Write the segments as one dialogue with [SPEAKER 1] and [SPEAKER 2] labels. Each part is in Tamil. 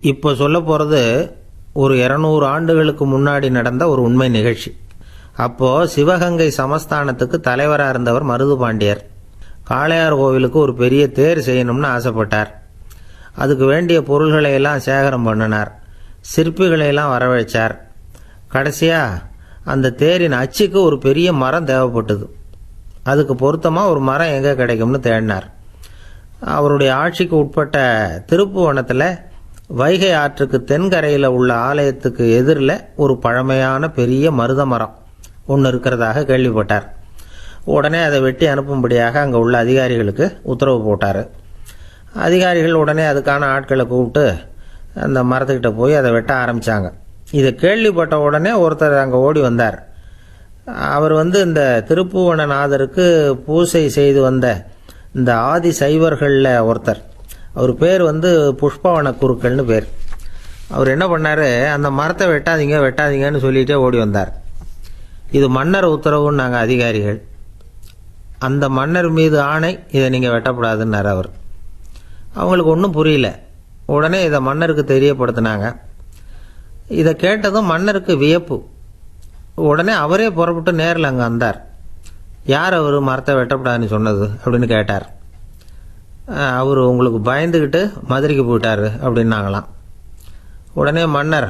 [SPEAKER 1] இப்போ சொல்ல போகிறது ஒரு 200 ஆண்டுகளுக்கு முன்னாடி நடந்த ஒரு உண்மை நிகழ்ச்சி. அப்போது சிவகங்கை சமஸ்தானத்துக்கு தலைவராக இருந்தவர் மருது பாண்டியர் காளையார் கோவிலுக்கு ஒரு பெரிய தேர் செய்யணும்னு ஆசைப்பட்டார். அதுக்கு வேண்டிய பொருள்களை எல்லாம் சேகரம் பண்ணினார். சிற்பிகளையெல்லாம் வரவழைச்சார். கடைசியாக அந்த தேரின் அச்சுக்கு ஒரு பெரிய மரம் தேவைப்பட்டது. அதுக்கு பொருத்தமாக ஒரு மரம் எங்கே கிடைக்கும்னு தேடினார். அவருடைய ஆட்சிக்கு உட்பட்ட திருப்புவனத்தில் வைகை ஆற்றுக்கு தென்கரையில் உள்ள ஆலயத்துக்கு எதிரில் ஒரு பழமையான பெரிய மருத மரம் ஒன்று இருக்கிறதாக கேள்விப்பட்டார். உடனே அதை வெட்டி அனுப்பும்படியாக அங்கே உள்ள அதிகாரிகளுக்கு உத்தரவு போட்டார். அதிகாரிகள் உடனே அதுக்கான ஆட்களை கூப்பிட்டு அந்த மரத்துக்கிட்ட போய் அதை வெட்ட ஆரம்பித்தாங்க. இதை கேள்விப்பட்ட உடனே ஒருத்தர் அங்கே ஓடி வந்தார். அவர் இந்த திருப்புவனநாதருக்கு பூசை செய்து வந்த இந்த ஆதி சைவர்களில் ஒருத்தர். அவர் பேர் புஷ்பவன குருக்கள்னு பேர். அவர் என்ன பண்ணார், அந்த மரத்தை வெட்டாதீங்கன்னு சொல்லிகிட்டே ஓடி வந்தார். இது மன்னர் உத்தரவுன்னு நாங்கள் அதிகாரிகள், அந்த மன்னர் மீது ஆணை, இதை நீங்கள் வெட்டக்கூடாதுன்னார் அவர். அவங்களுக்கு ஒன்றும் புரியல. உடனே இதை மன்னருக்கு தெரியப்படுத்தினாங்க. இதை கேட்டதும் மன்னருக்கு வியப்பு. உடனே அவரே புறப்பட்டு நேரில் அங்கே வந்தார். யார் அவர் மரத்தை வெட்டக்கூடாதுன்னு சொன்னது அப்படின்னு கேட்டார். அவர் உங்களுக்கு பயந்துக்கிட்டு மதுரைக்கு போயிட்டார் அப்படின்னாங்களாம். உடனே மன்னர்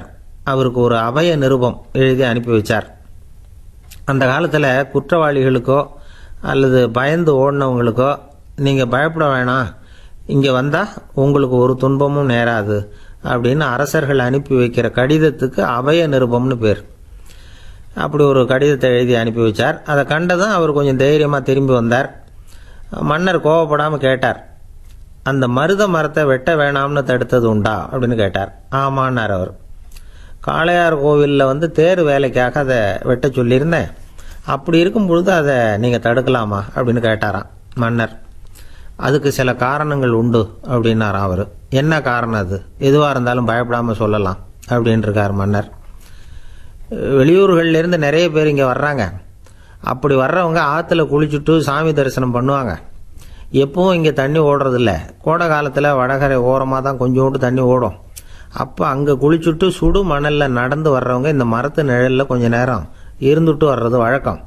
[SPEAKER 1] அவருக்கு ஒரு அபய நிருபம் எழுதி அனுப்பி வச்சார். அந்த காலத்தில் குற்றவாளிகளுக்கோ அல்லது பயந்து ஓடினவங்களுக்கோ நீங்கள் பயப்பட வேணாம், இங்கே வந்தால் உங்களுக்கு ஒரு துன்பமும் நேராது அப்படின்னு அரசர்கள் அனுப்பி வைக்கிற கடிதத்துக்கு அபய நிருபம்னு பேர். அப்படி ஒரு கடிதத்தை எழுதி அனுப்பி வச்சார். அதை கண்டதும் அவர் கொஞ்சம் தைரியமாக திரும்பி வந்தார். மன்னர் கோவப்படாமல் கேட்டார், அந்த மருத மரத்தை வெட்ட வேணாம்னு தடுத்தது உண்டா அப்படின்னு கேட்டார். ஆமான்னார் அவர். காளையார் கோவிலில் தேர் வேலைக்காக அதை வெட்ட சொல்லியிருந்தேன், அப்படி இருக்கும் பொழுது அதை நீங்கள் தடுக்கலாமா அப்படின்னு கேட்டாராம் மன்னர். அதுக்கு சில காரணங்கள் உண்டு அப்படின்னாராம் அவர். என்ன காரணம் அது? எதுவாக இருந்தாலும் பயப்படாமல் சொல்லலாம் அப்படின்ட்டுருக்கார் மன்னர். வெளியூர்கள்லேருந்து நிறைய பேர் இங்கே வர்றாங்க. அப்படி வர்றவங்க ஆற்றுல குளிச்சுட்டு சாமி தரிசனம் பண்ணுவாங்க. எப்பவும் இங்கே தண்ணி ஓடுறதில்ல. கோடை காலத்தில் வடகரை ஓரமாக தான் கொஞ்சோண்டு தண்ணி ஓடும். அப்போ அங்கே குளிச்சுட்டு சுடு மணலில் நடந்து வர்றவங்க இந்த மரத்து நிழலில் கொஞ்ச நேரம் இருந்துட்டு வர்றது வழக்கம்.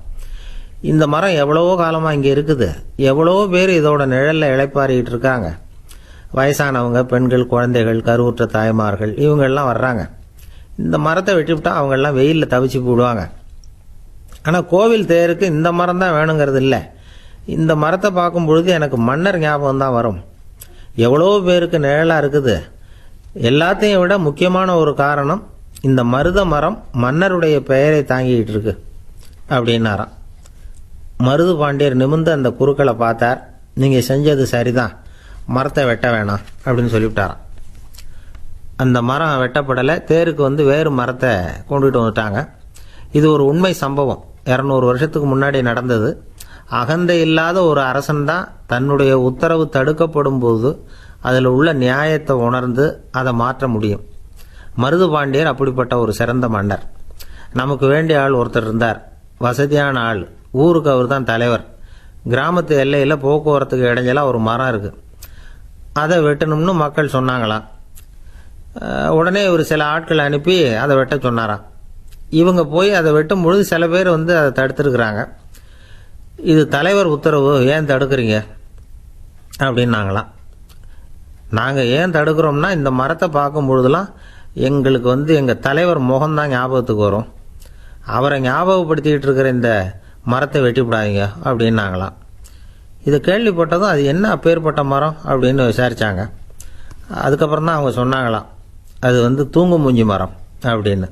[SPEAKER 1] இந்த மரம் எவ்வளவோ காலமாக இங்கே இருக்குது. எவ்வளவோ பேர் இதோட நிழலில் இளைப்பாறிக்கிட்டு இருக்காங்க. வயசானவங்க, பெண்கள், குழந்தைகள், கருவுற்ற தாய்மார்கள் இவங்கெல்லாம் வர்றாங்க. இந்த மரத்தை வெட்டிவிட்டால் அவங்கெல்லாம் வெயிலில் தவிச்சு போடுவாங்க. ஆனால் கோவில் தேருக்கு இந்த மரம் தான் வேணுங்கிறது இல்லை. இந்த மரத்தை பார்க்கும் பொழுது எனக்கு மன்னர் ஞாபகம் தான் வரும். எவ்வளோ பேருக்கு நிழலாக இருக்குது. எல்லாத்தையும் விட முக்கியமான ஒரு காரணம், இந்த மருத மரம் மன்னருடைய பெயரை தாங்கிக்கிட்டு இருக்கு அப்படின்னாராம். மருது பாண்டியர் நிமிர்ந்து அந்த குருக்களை பார்த்தார். நீங்கள் செஞ்சது சரிதான், மரத்தை வெட்ட வேணாம் அப்படின்னு சொல்லிவிட்டாராம். அந்த மரம் வெட்டப்படலை. தேருக்கு வேறு மரத்தை கொண்டுகிட்டு வந்துட்டாங்க. இது ஒரு உண்மை சம்பவம். 200 வருஷத்துக்கு முன்னாடி நடந்தது. அகந்தை இல்லாத ஒரு அரசன் தான் தன்னுடைய உத்தரவு தடுக்கப்படும் போது அதில் உள்ள நியாயத்தை உணர்ந்து அதை மாற்ற முடியும். மருது பாண்டியர் அப்படிப்பட்ட ஒரு சிறந்த மன்னர். நமக்கு வேண்டிய ஆள் ஒருத்தர் இருந்தார், வசதியான ஆள். ஊருக்கு அவர் தான் தலைவர். கிராமத்து எல்லையில் போக்குவரத்துக்கு இடைஞ்சலாக ஒரு மரம் இருக்குது, அதை வெட்டணும்னு மக்கள் சொன்னாங்களாம். உடனே இவர் சில ஆட்களை அனுப்பி அதை வெட்ட சொன்னாராம். இவங்க போய் அதை வெட்டும் பொழுது சில பேர் அதை தடுத்துருக்குறாங்க. இது தலைவர் உத்தரவு, ஏன் தடுக்கிறீங்க அப்படின்னாங்களாம். நாங்கள் ஏன் தடுக்கிறோம்னா, இந்த மரத்தை பார்க்கும் பொழுதுலாம் எங்களுக்கு எங்கள் தலைவர் முகம்தான் ஞாபகத்துக்கு வரும். அவரை ஞாபகப்படுத்திக்கிட்டு இருக்கிற இந்த மரத்தை வெட்டிவிடாதீங்க அப்படின்னாங்களாம். இதை கேள்விப்பட்டதும் அது என்ன அப்பேற்பட்ட மரம் அப்படின்னு விசாரித்தாங்க. அதுக்கப்புறம் தான் அவங்க சொன்னாங்களாம், அது தூங்கு மூஞ்சி மரம் அப்படின்னு.